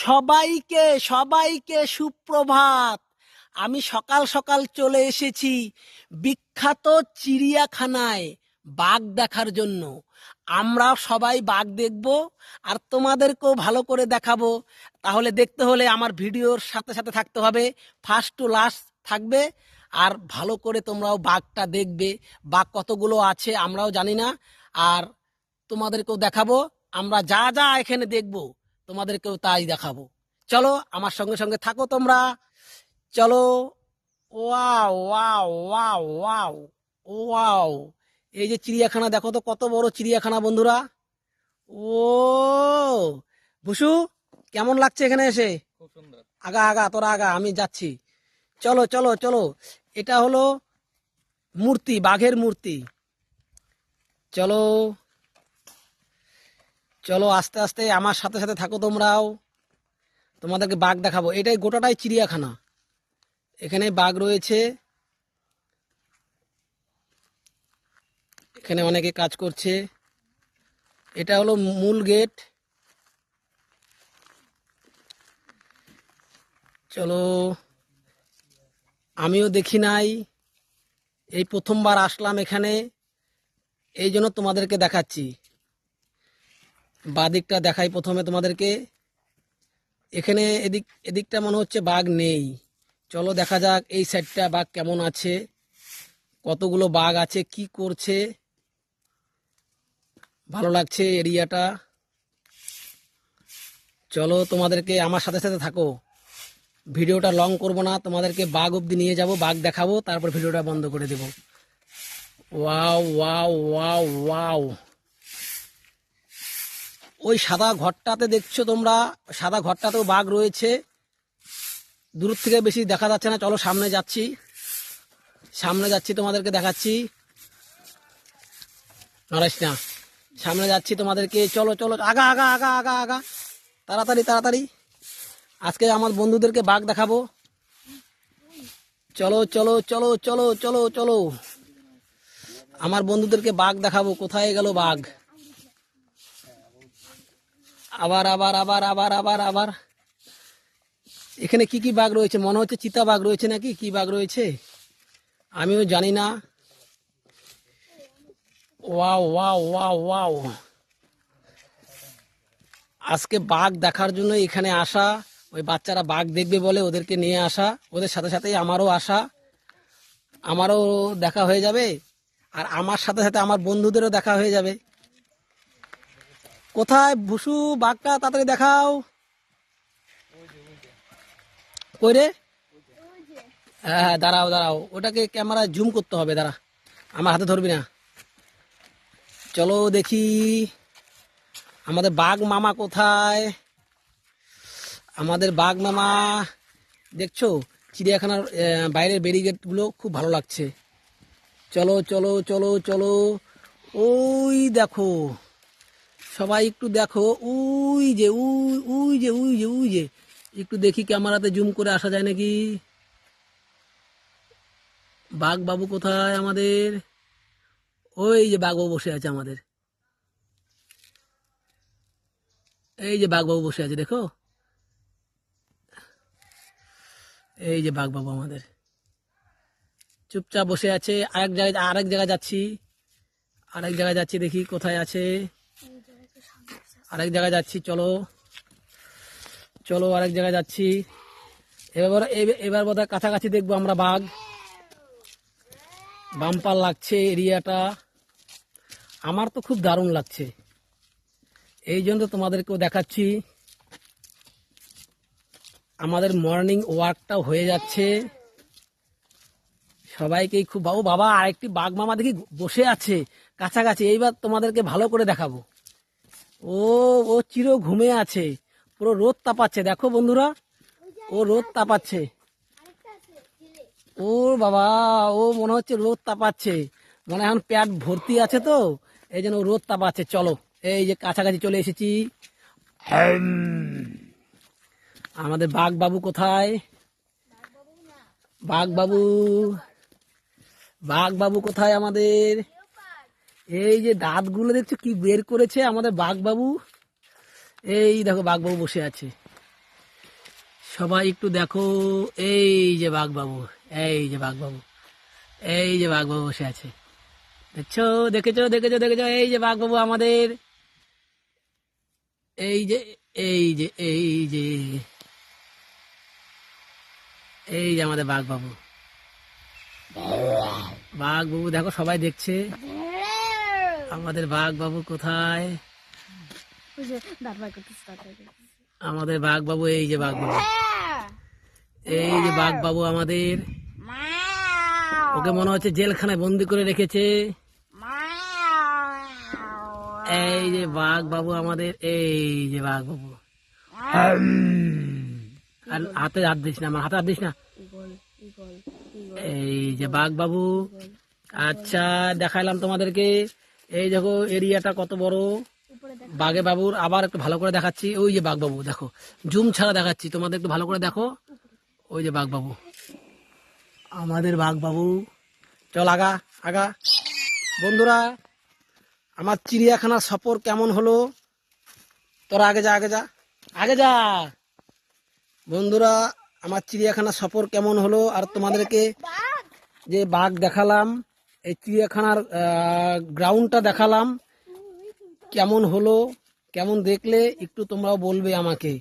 সবাইকে সবাইকে সুপ্রভাত। আমি সকাল সকাল চলে এসেছি বিখ্যাত চিড়িয়াখানায় বাঘ দেখার জন্য। আমরা সবাই বাঘ দেখব আর তোমাদেরকেও ভালো করে দেখাবো। তাহলে দেখতে হলে আমার ভিডিওর সাথে সাথে থাকতে হবে, ফার্স্ট টু লাস্ট থাকবে। আর ভালো করে তোমরাও বাঘটা দেখবে। বাঘ কতগুলো আছে আমরাও জানি না, আর তোমাদেরকেও দেখাবো। আমরা যা যা এখানে দেখবো তোমাদেরকেও তাই দেখাবো। চলো আমার সঙ্গে সঙ্গে থাকো তোমরা, চলো। Wow wow wow wow wow, এই যে চিড়িয়াখানা দেখো তো, কত বড় চিড়িয়াখানা বন্ধুরা। ও ভুসু, কেমন লাগছে এখানে এসে? খুব সুন্দর। আগা আগা, তোরা আগা, আমি যাচ্ছি। চলো চলো চলো, এটা হলো মূর্তি, বাঘের মূর্তি। চলো চলো, আস্তে আস্তে আমার সাথে সাথে থাকো তোমরাও, তোমাদেরকে বাঘ দেখাবো। এটাই গোটাটাই চিড়িয়াখানা, এখানে বাঘ রয়েছে। এখানে অনেকে কাজ করছে। এটা হলো মূল গেট। চলো, আমিও দেখি নাই, এই প্রথমবার আসলাম এখানে, এই জন্য তোমাদেরকে দেখাচ্ছি। বাদিকটা দেখাই প্রথমে তোমাদেরকে। এখানে এদিকটা মনে হচ্ছে বাঘ নেই। চলো দেখা যাক এই সাইডটা বাঘ কেমন আছে, কতগুলো বাঘ আছে, কি করছে। ভালো লাগছে এরিয়াটা। চলো তোমাদেরকে আমার সাথে সাথে থাকো, ভিডিওটা লং করব না, তোমাদেরকে বাঘ অবধি নিয়ে যাব, বাঘ দেখাবো, তারপর ভিডিওটা বন্ধ করে দেব। ওয়াও ওয়াও ওয়াও ওয়াও, ওই সাদা ঘরটাতে দেখছো তোমরা, সাদা ঘরটাতেও বাঘ রয়েছে। দূর থেকে বেশি দেখা যাচ্ছে না, চলো সামনে যাচ্ছি, সামনে যাচ্ছি, তোমাদেরকে দেখাচ্ছি। নরেশ না, সামনে যাচ্ছি তোমাদেরকে। চলো চলো, আগা আগা আগা আগা আগা, তাড়াতাড়ি তাড়াতাড়ি, আজকে আমার বন্ধুদেরকে বাঘ দেখাবো। চলো চলো চলো চলো চলো চলো, আমার বন্ধুদেরকে বাঘ দেখাবো। কোথায় গেল বাঘ? আবার আবার আবার আবার আবার আবার, এখানে কি কি বাঘ রয়েছে? মনে হচ্ছে চিতা বাঘ রয়েছে, নাকি কি বাঘ রয়েছে আমিও জানি না। ওয়াও ওয়াও ওয়াও ওয়াও, আজকে বাঘ দেখার জন্য এখানে আসা। ওই বাচ্চারা বাঘ দেখবে বলে ওদেরকে নিয়ে আসা, ওদের সাথে সাথেই আমারও আসা, আমারও দেখা হয়ে যাবে, আর আমার সাথে সাথে আমার বন্ধুদেরও দেখা হয়ে যাবে। কোথায় ভুসু বাঘটা? তাড়াতাড়ি দেখাও। কই রে? হ্যাঁ হ্যাঁ, দাঁড়াও দাঁড়াও, ওটাকে ক্যামেরা জুম করতে হবে, দাঁড়া, আমার হাতে ধরবি না। চলো দেখি আমাদের বাঘ মামা কোথায়। আমাদের বাঘ মামা, দেখছো চিড়িয়াখানার বাইরের ব্যারিকেডগুলো খুব ভালো লাগছে। চলো চলো চলো চলো, ওই দেখো, সবাই একটু দেখো, উই যে উই উই যে উই যে উই যে, একটু দেখি ক্যামেরাতে জুম করে আসা যায় নাকি। বাঘ বাবু কোথায় আমাদের? ওই যে বাঘ বাবু বসে আছে আমাদের, এই যে বাঘ বাবু বসে আছে, দেখো, এই যে বাঘ বাবু আমাদের চুপচাপ বসে আছে। আরেক জায়গায় যাচ্ছি, আরেক জায়গায় যাচ্ছি, দেখি কোথায় আছে। আরেক জায়গায় যাচ্ছি, চলো চলো, আরেক জায়গায় যাচ্ছি। এবার এবার বোধহয় কাছাকাছি দেখবো আমরা বাঘ। বাম্পার লাগছে এরিয়াটা, আমার তো খুব দারুণ লাগছে, এই জন্য তোমাদেরকেও দেখাচ্ছি। আমাদের মর্নিং ওয়াকটাও হয়ে যাচ্ছে, সবাইকেই খুব, বাবু বাবা আরেকটি বাঘ মামা দেখি বসে আছে কাছাকাছি, এইবার তোমাদেরকে ভালো করে দেখাবো। ও ও চির ঘুমে আছে, পুরো রোদ তাপাচ্ছে, দেখো বন্ধুরা, ও রোদ তাপাচ্ছে। ও বাবা, ও মনে হচ্ছে রোদ তাপাচ্ছে, মনে হয় এখন পেট ভর্তি আছে তো, এই জন্য ও রোদ তাপাচ্ছে। চলো, এই যে কাছাকাছি চলে এসেছি। আমাদের বাঘ বাবু কোথায়? বাঘ বাবু, বাঘ বাবু কোথায় আমাদের? এই যে দাঁতগুলো দেখছো কি বের করেছে আমাদের বাঘ বাবু, এই দেখো বাঘ বাবু বসে আছে। সবাই একটু দেখো, এই যে বাঘবাবু, এই যে বাঘবাবু, এই যে বাঘবাবু বসে আছে। দেখছো, দেখেছো দেখেছো দেখেছো, এই যে বাঘবাবু আমাদের, এই যে এই যে এই যে এই যে আমাদের বাঘবাবু। বাঘবাবু দেখো, সবাই দেখছে আমাদের বাঘবাবু কোথায়। আমাদের বাঘবাবু, এই যে বাঘবাবু, এই যে বাঘবাবু আমাদের। ওকে মনে হচ্ছে জেলখানায় বন্দি করে রেখেছে। এই যে বাঘবাবু আমাদের, এই যে বাঘবাবু। আর হাতে হাত দিস না, আমার হাতে হাত দিস না। এই যে বাঘবাবু। আচ্ছা, দেখাইলাম তোমাদেরকে। এই দেখো এরিয়াটা কত বড়। বাঘে বাবুর আবার একটু ভালো করে দেখাচ্ছি। ওই যে বাঘবাবু দেখো, জুম ছাড়া দেখাচ্ছি তোমাদের, একটু ভালো করে দেখো। ওই যে বাঘবাবু, আমাদের বাঘবাবু। চল আগা আগা। বন্ধুরা, আমার চিড়িয়াখানা সফর কেমন হলো? তোরা আগে যা, আগে যা, আগে যা। বন্ধুরা, আমার চিড়িয়াখানা সফর কেমন হলো, আর তোমাদেরকে যে বাঘ দেখালাম, এই চিড়িয়াখানার গ্রাউন্ডটা দেখালাম, কেমন হলো, কেমন দেখলে একটু তোমরাও বলবে আমাকে।